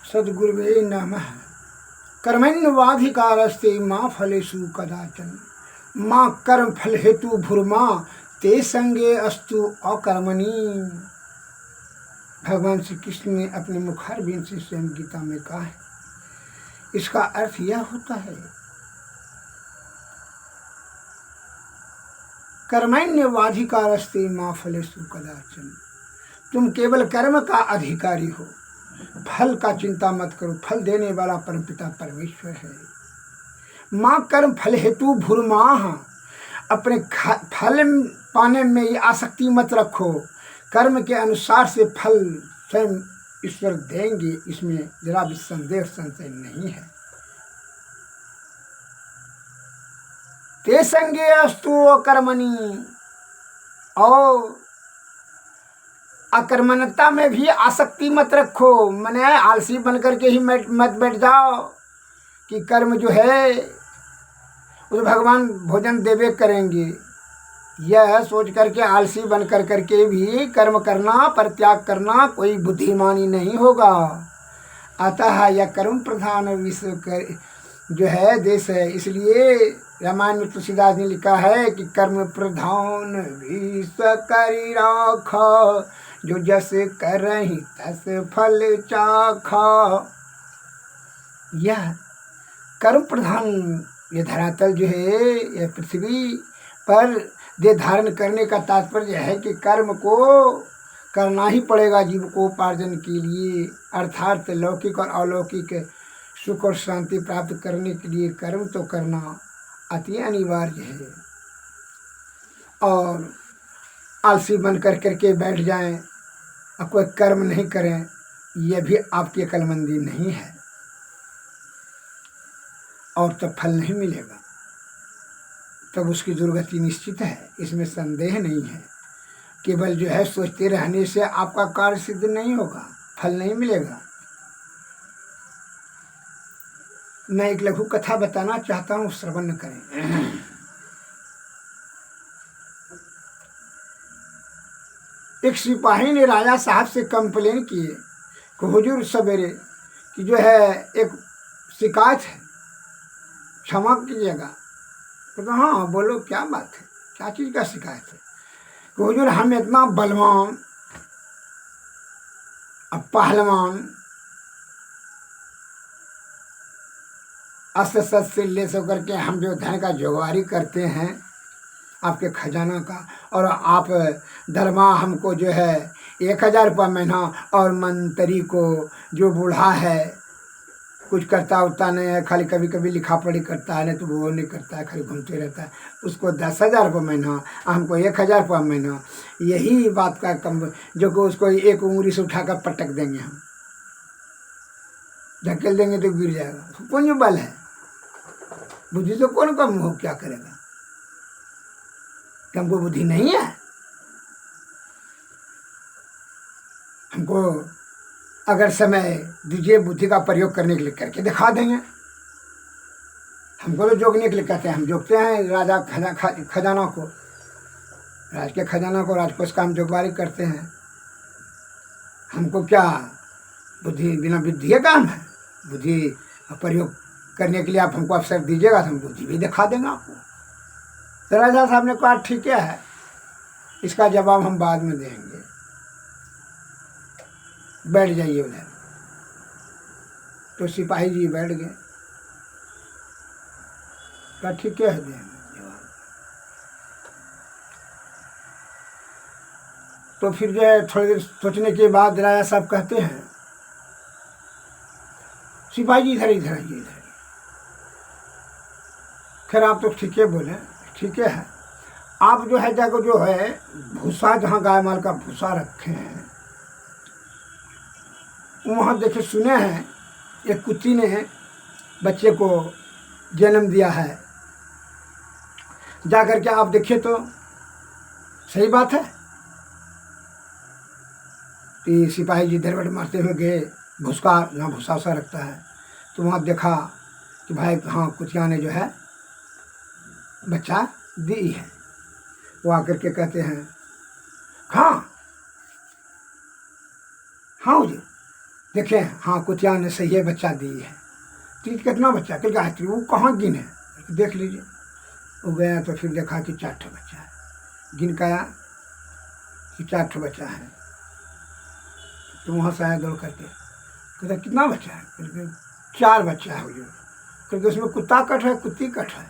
सद्गुरुवे नमः। कर्मण्यवाधिकारस्ते माँ फलेषु कदाचन। माँ कर्म फल हेतु भूर्मा ते संगे अस्तु अकर्मणि। भगवान श्री कृष्ण ने अपने मुखारबिंद से स्वयं गीता में कहा है। इसका अर्थ यह होता है, कर्मण्यवाधिकारस्ते माँ फलेषु कदाचन। तुम केवल कर्म का अधिकारी हो, फल का चिंता मत करो। फल देने वाला परमपिता परमेश्वर है। माँ कर्म फल हेतु भूर्माः, अपने फल पाने में ये आसक्ति मत रखो। कर्म के अनुसार से फल स्वयं ईश्वर देंगे, इसमें जरा भी संशय नहीं है। ते संगे अस्तु अकर्मणि, और अकर्मण्यता में भी आसक्ति मत रखो। मने आलसी बनकर के ही मत बैठ जाओ कि कर्म जो है वो भगवान भोजन देवे करेंगे। यह सोच करके आलसी बन करके भी कर्म करना, परित्याग करना कोई बुद्धिमानी नहीं होगा। अतः यह कर्म प्रधान विश्व जो है देश है। इसलिए रामायण में तुलसीदास ने लिखा है कि कर्म प्रधान विश्व करि राख, जो जस करहि तस फल चाखा। यह कर्म प्रधान ये धरातल जो है, यह पृथ्वी पर देह धारण करने का तात्पर्य है कि कर्म को करना ही पड़ेगा जीव को उपार्जन के लिए, अर्थात लौकिक और अलौकिक सुख और शांति प्राप्त करने के लिए कर्म तो करना अति अनिवार्य है। और आलसी बन करके बैठ जाएं और कोई कर्म नहीं करें, यह भी आपकी अक्लमंदी नहीं है, और तब फल नहीं मिलेगा। तब उसकी दुर्गति निश्चित है, इसमें संदेह नहीं है। केवल जो है सोचते रहने से आपका कार्य सिद्ध नहीं होगा, फल नहीं मिलेगा। मैं एक लघु कथा बताना चाहता हूँ, श्रवण करें। एक सिपाही ने राजा साहब से कंप्लेन किए कि हुजूर सवेरे कि जो है एक शिकायत है, क्षमा कीजिएगा। तो हाँ बोलो, क्या बात है, क्या चीज़ का शिकायत है? कि हुजूर हम इतना बलवान और पहलवान अस्त्र शस्त्र से लेस होकर के हम जो धन का जुगारी करते हैं आपके खजाना का, और आप दरमा हमको जो है 1000 रुपये महीना, और मंत्री को जो बूढ़ा है कुछ करता उतना नहीं है, खाली कभी कभी लिखा पढ़ी करता है, नहीं तो वो नहीं करता है, खाली घूमते रहता है, उसको 10,000 रुपये महीना, हमको 1,000 रुपये महीना। यही बात का कम जो कि उसको एक उंगली से उठाकर पटक देंगे, हम धकेल देंगे तो गिर जाएगा। पुण्य बल है, बुद्धि तो कौन कम हो, क्या करेगा? हमको बुद्धि नहीं है, हमको अगर समय दीजिए बुद्धि का प्रयोग करने के लिए करके दिखा देंगे। हमको तो जोगने के लिए कहते हैं, हम जोगते हैं राजा खजाना को, राज के खजाना को, राजकोष का हम जोगवारी करते हैं। हमको क्या बुद्धि बिना बुद्धि का काम है? बुद्धि प्रयोग करने के लिए आप हमको अवसर दीजिएगा तो हम बुद्धि भी दिखा देंगे आपको। तो राजा साहब ने कहा ठीक है, इसका जवाब हम बाद में देंगे, बैठ जाइए उधर। तो सिपाही जी बैठ गए, कहा ठीक है देंगे जवाब। तो फिर जो है थोड़ी देर सोचने के बाद राजा साहब कहते हैं, सिपाही जी इधर इधर आइए, इधर। खैर आप तो ठीक है बोले, ठीक है। आप जो है जाकर जो है भूसा, जहाँ गाय माल का भूसा रखे हैं, वहाँ देखे सुने हैं एक कुत्ती ने बच्चे को जन्म दिया है। जाकर के आप देखिए तो सही बात है। तो सिपाही जी धरवट मारते हुए गए, भूसा जहाँ भूसा वूसा रखता है, तो वहाँ देखा कि भाई हाँ कुतिया ने जो है बच्चा दी है। वो आकर के कहते हैं हाँ हाँ जी, देखें हाँ कुतिया ने सही है बच्चा दी है। तो कितना बच्चा कल गायत्री वो कहाँ गिने, देख लीजिए। वो गया तो फिर देखा कि 4 ठो बच्चा है, गिन का आया कि 4 ठो बच्चा है। तो वहाँ से आया दौड़ करके, कहता कितना बच्चा है, करके 4 बच्चा है हुजूर। क्योंकि उसमें कुत्ता कट है कुत्ती कट है,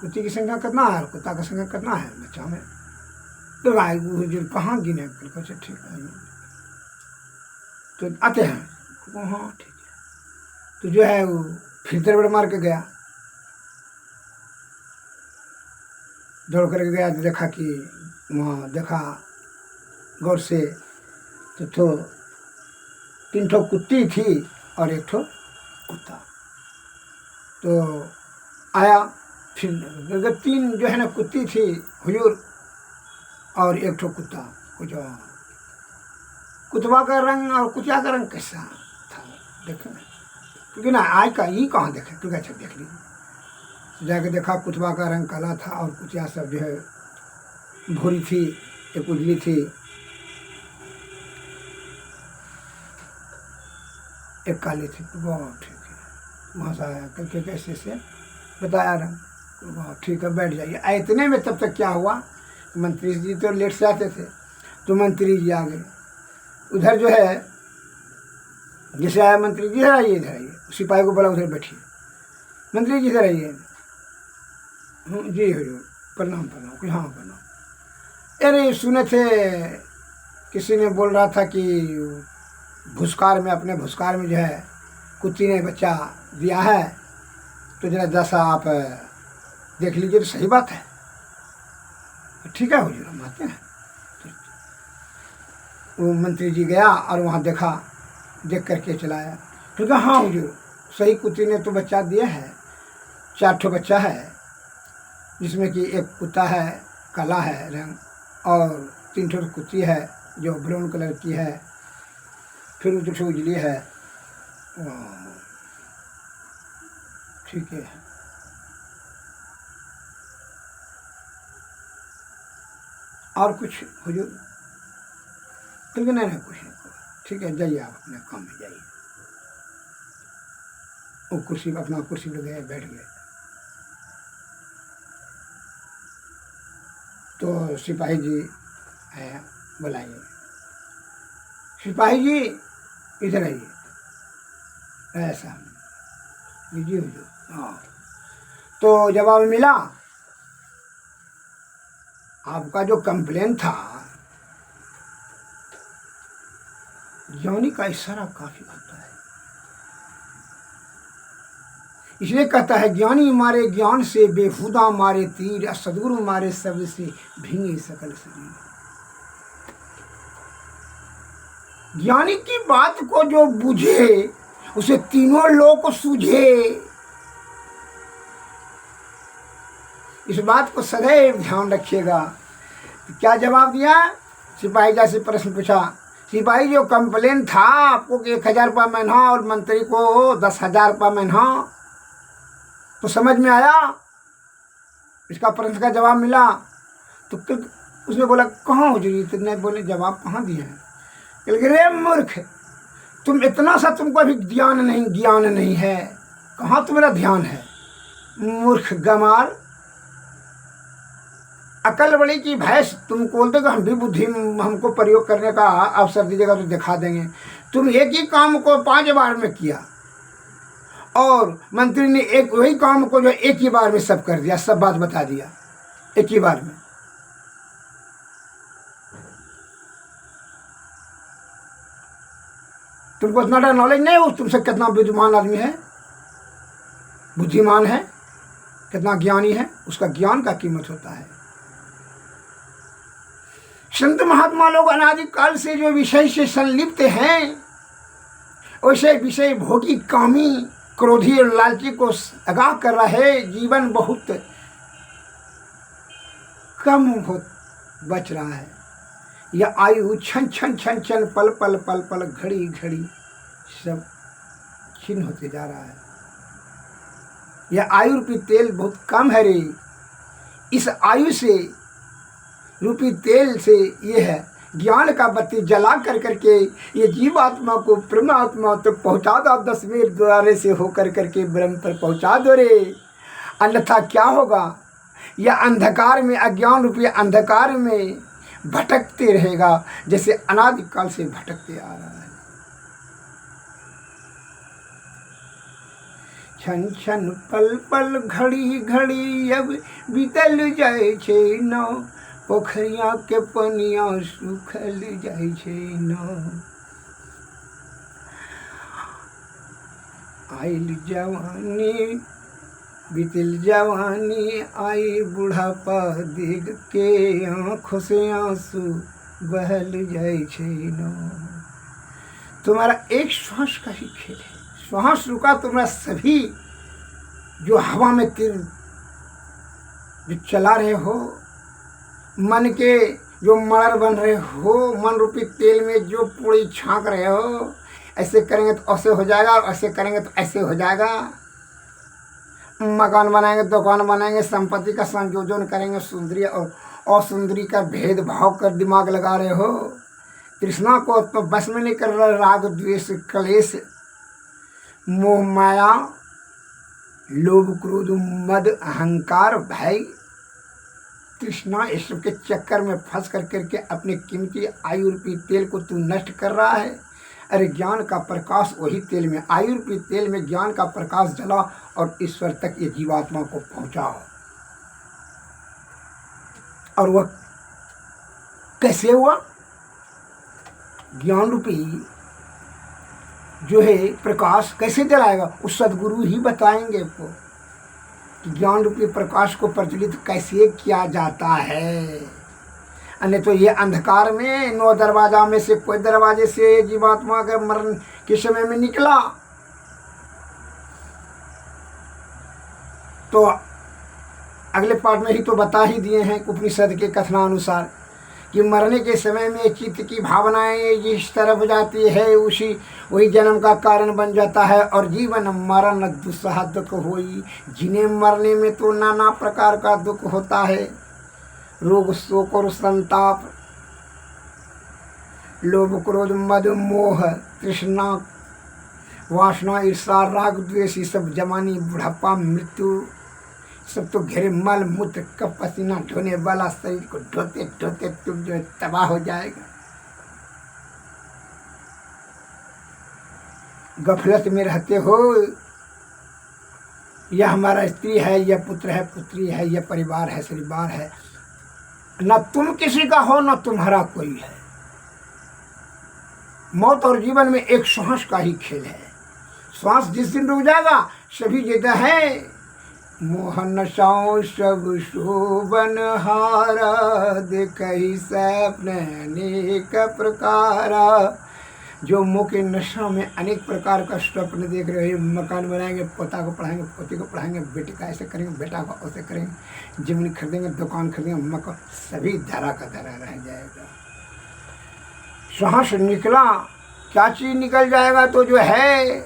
कुत्ती की संख्या कितना है और कुत्ता का संख्या कितना है बच्चा में। तो भाई हुजूर कहाँ गिने, अच्छा ठीक है तो आते हैं। हाँ ठीक है। तो जो है वो फिर दरबड़ मार के गया, दौड़ करके गया तो देखा कि वहाँ देखा गौर से तो 3 ठो कुत्ती थी और 1 ठो कुत्ता। तो आया फिर 3 जो है ना कुत्ती थी हुजूर और 1 ठो कुत्ता। कुछ कुतवा का रंग और कुतिया का रंग कैसा था देखें, क्योंकि ना आज का ये कहाँ देखे, क्योंकि अच्छा देख लीजिए। जाके देखा कुतवा का रंग काला था और कुतिया सब जो है भूरी थी, एक उजली थी, एक काली थी। बहुत ठीक है। वहाँ से आया करके कैसे से बताया रंग, बहुत ठीक है बैठ जाइए। इतने में तब तक क्या हुआ, मंत्री जी तो लेट से आते थे, तो मंत्री जी आ गए। उधर जो है जैसे आया मंत्री जी इधर आइए, इधर आइए। सिपाही को बोला उधर बैठिए, मंत्री जी इधर आइए। जी हुजूर प्रणाम प्रणाम। कि हाँ प्रणाम। अरे सुने थे किसी ने बोल रहा था कि भूसकार में, अपने भूसकार में जो है कुत्ती ने बच्चा दिया है, तो जरा जैसा आप देख लीजिए। तो सही बात है, ठीक है हुजूर हम आते हैं। वो मंत्री जी गया और वहाँ देखा, देख करके चलाया। फिर कहा हाँ हुजूर सही कुत्ती ने तो बच्चा दिया है, 4 ठो बच्चा है, जिसमें कि 1 कुत्ता है काला है रंग और 3 ठो कुत्ती है जो ब्राउन कलर की है, फिर 2 ठो उजली है। ठीक है। और कुछ हुजूर, ठीक है नहीं कुछ नहीं, ठीक है जाइए आप अपने काम में जाइए। वो कुर्सी पर अपना कुर्सी पे गए, बैठ गए। तो सिपाही जी आया, बुलाइए सिपाही जी इधर आइए। ऐसा जी हुजूर। हाँ तो जवाब मिला आपका जो कंप्लेन था, ज्ञानी का इशारा काफी होता है। इसलिए कहता है ज्ञानी मारे ज्ञान से, बेहुदा मारे तीर, सदगुरु मारे शब्द से भींगे सकल शरीर। ज्ञानी की बात को जो बुझे उसे तीनों लोक सूझे। इस बात को सदैव ध्यान रखिएगा। क्या जवाब दिया, सिपाही जैसे प्रश्न पूछा। सिपाही जो कंप्लेन था आपको कि 1000 रुपया महीना और मंत्री को 10,000 रुपया महीना, तो समझ में आया, इसका प्रश्न का जवाब मिला। तो उसने बोला कहाँ हुजूर, इतने बोले जवाब कहाँ दिए हैं। रे मूर्ख, तुम इतना सा तुमको अभी ज्ञान नहीं है, कहाँ तुम्हारा ध्यान है। मूर्ख गमार, अकल बड़ी की भैंस, तुम बोलते कि हम भी बुद्धि हमको प्रयोग करने का अवसर दीजिएगा तो दिखा देंगे। तुम एक ही काम को 5 बार में किया और मंत्री ने एक वही काम को जो एक ही बार में सब कर दिया, सब बात बता दिया एक ही बार में। तुमको इतना नॉलेज नहीं हो तुमसे कितना बुद्धिमान आदमी है, बुद्धिमान है, कितना ज्ञानी है, उसका ज्ञान का कीमत होता है। संत महात्मा लोग अनादिकाल से जो विषय से संलिप्त हैं, वैसे विषय भोगी, कामी, क्रोधी और लालची को आगाह कर रहा है। जीवन बहुत कम हो बच रहा है। यह आयु छन छन छन छन, पल पल पल पल, घड़ी घड़ी सब छीन होते जा रहा है। यह आयु रूपी तेल बहुत कम है रे। इस आयु से रूपी तेल से ये है ज्ञान का बत्ती जला कर करके ये जीवात्मा को परमात्मा तक तो पहुँचा दो, 10वें द्वारे से होकर करके ब्रह्म पर पहुँचा दो रे, अन्यथा क्या होगा? यह अंधकार में, अज्ञान रूपी अंधकार में भटकते रहेगा जैसे अनादिकाल से भटकते आ रहा है। छन छन पल पल घड़ी घड़ी अब बीतल जाए छे नौ, पोखरिया के पनिया सुखल जाए छे नौ। आइल जवानी बीतिल जवानी, आई बुढ़ापा, देख के आँखों से आंसू बहल जाए छे नौ। तुम्हारा एक श्वास का ही खेल है, श्वास रुका तुम्हारा सभी जो हवा में तीर जो चला रहे हो, मन के जो मड़र बन रहे हो, मन रूपी तेल में जो पूरी छांक रहे हो, ऐसे करेंगे तो ऐसे हो जाएगा और ऐसे करेंगे तो ऐसे हो जाएगा। मकान बनाएंगे, दुकान बनाएंगे, संपत्ति का संयोजन करेंगे, सुंदरी और असुंदरी का भेदभाव कर दिमाग लगा रहे हो, तृष्णा को तो बस में नहीं कर रहे, राग द्वेष क्लेश मोह माया लोभ क्रोध मद अहंकार भय तृष्णा इस सब के चक्कर में फंस कर करके अपने कीमती आयु रूपी तेल को तू नष्ट कर रहा है। अरे ज्ञान का प्रकाश वही तेल में, आयु रूपी तेल में ज्ञान का प्रकाश जला और ईश्वर तक ये जीवात्मा को पहुंचाओ। और वह कैसे हुआ? ज्ञान रूपी जो है प्रकाश कैसे जलाएगा? उस सदगुरु ही बताएंगे आपको कि ज्ञान रूपी प्रकाश को प्रज्वलित कैसे किया जाता है। अन्य तो ये अंधकार में 9 दरवाजा में से कोई दरवाजे से जीवात्मा के मरण के समय में निकला तो अगले पाठ में ही तो बता ही दिए हैं उपनिषद के कथनानुसार कि मरने के समय में चित्त की भावनाएं जिस तरफ जाती है वही जन्म का कारण बन जाता है। और जीवन मरण दुस्सह दुख होई, जिन्हें मरने में तो नाना प्रकार का दुख होता है, रोग शोक और संताप, लोभ क्रोध मद मोह तृष्णा वासना ईर्षा राग द्वेष, सब जवानी बुढ़ापा मृत्यु सब तो घेरे मल मूत्र कप पसीना ढोने वाला शरीर को ढोते ढोते तुम जो तबाह हो जाएगा। गफलत में रहते हो, यह हमारा स्त्री है, यह पुत्र है, पुत्री है, यह परिवार है, परिवार है, न तुम किसी का हो न तुम्हारा कोई है। मौत और जीवन में एक श्वास का ही खेल है। श्वास जिस दिन रुक जाएगा सभी देता है मोहन साओ सब शोभन हारा, देखई सपने अनेक प्रकारा। जो मुँह के नशा में अनेक प्रकार का स्वप्न देख रहे हैं, मकान बनाएंगे, पोता को पढ़ाएंगे, पोती को पढ़ाएंगे, बेटे का ऐसे करेंगे, बेटा को ऐसे करेंगे, जमीन खरीदेंगे, दुकान खरीदेंगे, मकान, सभी धरा का धरा रह जाएगा। सांस निकला, क्या चीज़ निकल जाएगा तो जो है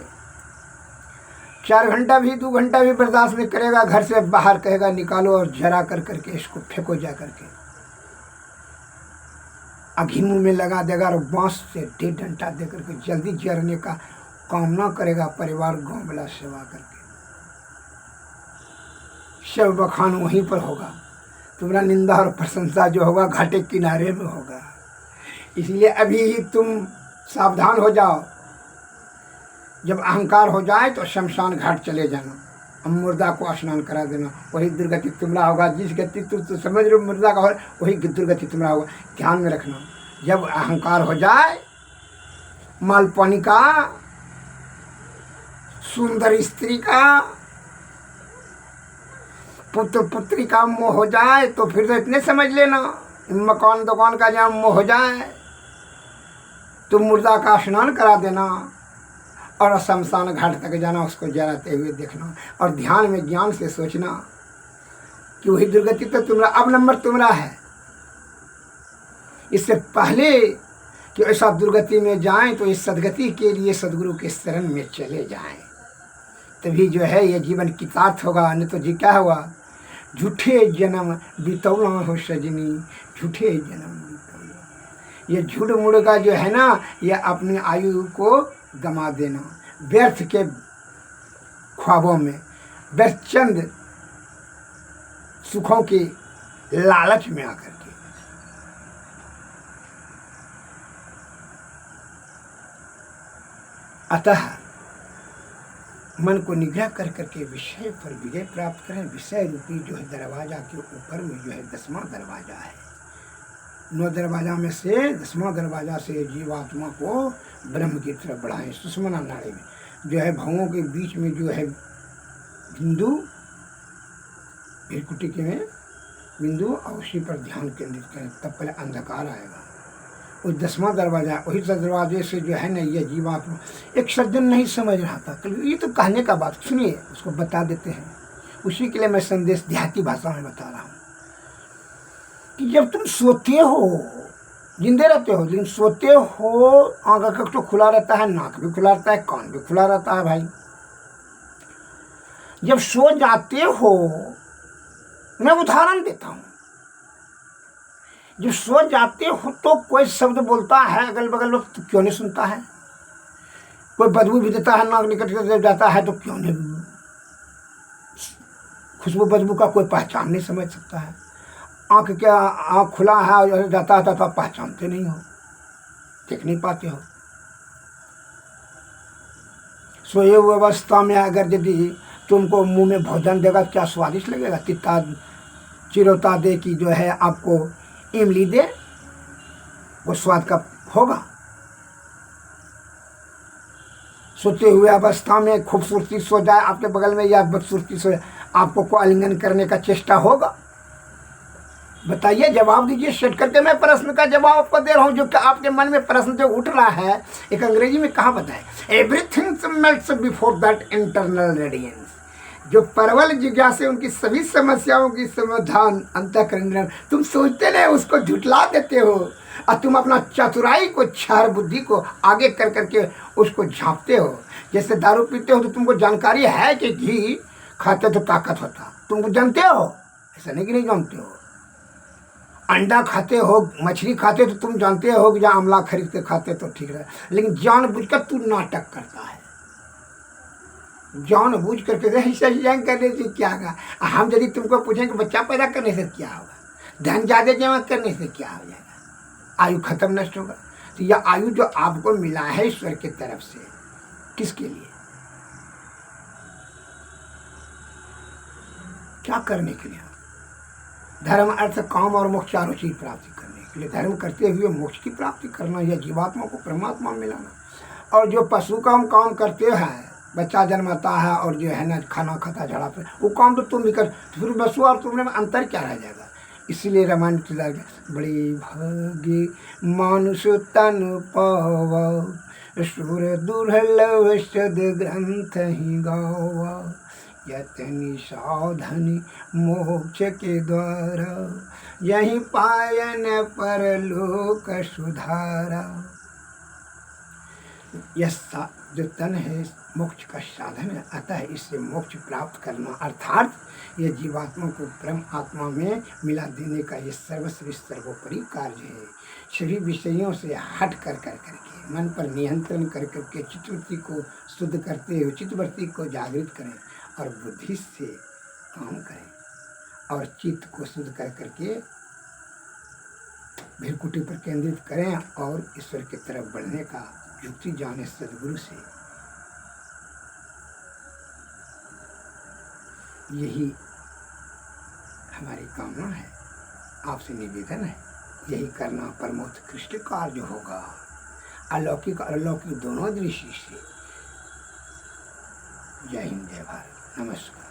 4 घंटा भी 2 घंटा भी बर्दाश्त नहीं करेगा, घर से बाहर कहेगा निकालो और जरा कर करके इसको फेंको जा करके, आघी मुँह में लगा देगा और बांस से 1.5 घंटा दे करके जल्दी जरने का कामना करेगा। परिवार गाँव वाला सेवा करके शव बखान वहीं पर होगा, तुम्हारा निंदा और प्रशंसा जो होगा घाटे किनारे में होगा। इसलिए अभी ही तुम सावधान हो जाओ। जब अहंकार हो जाए तो शमशान घाट चले जाना, मुर्दा को स्नान करा देना, वही दुर्गति तुम्हारा होगा। जिस गति तुम समझ रहे हो मुर्दा का हो, वही दुर्गति तुम्हारा होगा। ध्यान में रखना, जब अहंकार हो जाए, माल पानी का, सुंदर स्त्री का, पुत्र पुत्री का मोह हो जाए तो फिर तो इतने समझ लेना, मकान दुकान का जहाँ मोह हो जाए तो मुर्दा का स्नान करा देना और शमशान घाट तक जाना, उसको जलाते हुए देखना और ध्यान में ज्ञान से सोचना कि वही दुर्गति तो तुम्हारा, अब नंबर तुम्हारा है। इससे पहले कि ऐसा दुर्गति में जाएं तो इस सदगति के लिए सदगुरु के शरण में चले जाएं, तभी जो है ये जीवन कितार्थ होगा। नहीं तो जी क्या हुआ, झूठे जन्म बितौला हो सजनी, झूठे जन्म बितौला। ये झूठ मूठ का जो है ना, ये अपनी आयु को गंवा देना व्यर्थ के ख्वाबों में, व्यर्थ चंद सुखों के लालच में आकर के। अतः मन को निग्रह कर करके विषय पर विजय प्राप्त करें। विषय रूपी जो है दरवाजा के ऊपर में जो है 10वां दरवाजा है। 9 दरवाजा में से 10वां दरवाजा से जीवात्मा को ब्रह्म की तरफ बढ़ाएं। सुषुम्ना नाड़ी में जो है भावों के बीच में जो है बिंदु, भृकुटी के में बिंदु, और उसी पर ध्यान केंद्रित करें। तब पहले अंधकार आएगा। वो 10वां दरवाजा, वही दरवाजे से जो है ना ये जीवात्मा। एक सज्जन नहीं समझ रहा था, ये तो कहने का बात, सुनिए उसको बता देते हैं। उसी के लिए मैं संदेश देहाती भाषा में बता रहा हूँ कि जब तुम सोते हो, जिंदे रहते हो, लेकिन सोते हो, आँख तो खुला रहता है, नाक भी खुला रहता है, कान भी खुला रहता है भाई। जब सो जाते हो, मैं उदाहरण देता हूँ, जब सो जाते हो तो कोई शब्द बोलता है अगल बगल में तो क्यों नहीं सुनता है? कोई बदबू भी देता है, नाक निकट जाता है तो क्यों नहीं? खुशबू बदबू का कोई पहचान नहीं समझ सकता है। आँख क्या, आँख खुला है और जाता है तो आप पहचानते नहीं हो, देख नहीं पाते हो। सोए हुए अवस्था में अगर यदि तुमको मुंह में भोजन देगा क्या स्वादिष्ट लगेगा? तिता चिरोता दे कि जो है आपको इमली दे, वो स्वाद का होगा। सोते हुए अवस्था में खूबसूरती सो जाए आपके बगल में, या बदसूरती सो जाए, आपको को आलिंगन करने का चेष्टा होगा? बताइए, जवाब दीजिए। सेट करके मैं प्रश्न का जवाब आपको दे रहा हूँ, जो कि आपके मन में प्रश्न जो उठ रहा है। एक अंग्रेजी में कहावत है, everything melts before that internal radiance. जो प्रबल जिज्ञासे उनकी सभी समस्याओं की समाधान अंतःकरण, तुम सोचते नहीं, उसको झुटला देते हो, और तुम अपना चतुराई को, क्षार बुद्धि को आगे कर करके उसको झांपते हो। जैसे दारू पीते हो तो तुमको जानकारी है कि घी खाते तो ताकत होता, तुमको जानते हो? ऐसा नहीं कि नहीं जानते हो। अंडा खाते हो, मछली खाते तो तुम जानते हो कि जहाँ आमला खरीद के खाते तो ठीक है, लेकिन जानबूझकर तू नाटक करता है। जानबूझ करके सही करने से क्या होगा? हम यदि तुमको पूछेंगे बच्चा पैदा करने से क्या होगा, धन ज्यादा जमा करने से क्या हो जाएगा, आयु खत्म नष्ट होगा। तो यह आयु जो आपको मिला है ईश्वर की तरफ से, किसके लिए, क्या करने के लिए? धर्म, अर्थ, काम और मोक्ष चारों चीज प्राप्ति करने के लिए। धर्म करते हुए मोक्ष की प्राप्ति करना, यह जीवात्मा को परमात्मा मिलाना। और जो पशु काम करते हैं, बच्चा जन्माता है और जो है ना खाना खाता झाड़ा पे, वो काम तो तुम भी कर, तो फिर पशु और तुमने में अंतर क्या रह जाएगा? इसीलिए रामायण बड़ी भागी मानुष तन पावा, सुर दुर्लभ सद ग्रंथ ही गावा, यतनि साधनि मोक्ष के द्वारा, यही पायन परलोक सुधारा। यह जो तन है मोक्ष का साधन है, अतः इससे मोक्ष प्राप्त करना, अर्थात यह जीवात्मा को परम आत्मा में मिला देने का ये सर्वश्रेष्ठ सर्वोपरि कार्य है। सभी विषयों से हट कर करके मन पर नियंत्रण कर करके चित्तवृत्ति को शुद्ध करते हुए चित्तवृत्ति को जागृत करें और बुद्धि से काम करें, और चित्त को शुद्ध कर करके भृकुटी पर केंद्रित करें और ईश्वर की तरफ बढ़ने का युक्ति जाने सदगुरु से। यही हमारी कामना है, आपसे निवेदन है, यही करना परमोत्कृष्ट कार्य होगा, अलौकिक अलौकिक दोनों दृष्टि से। जय हिंद, जय भारत, नमस्कार।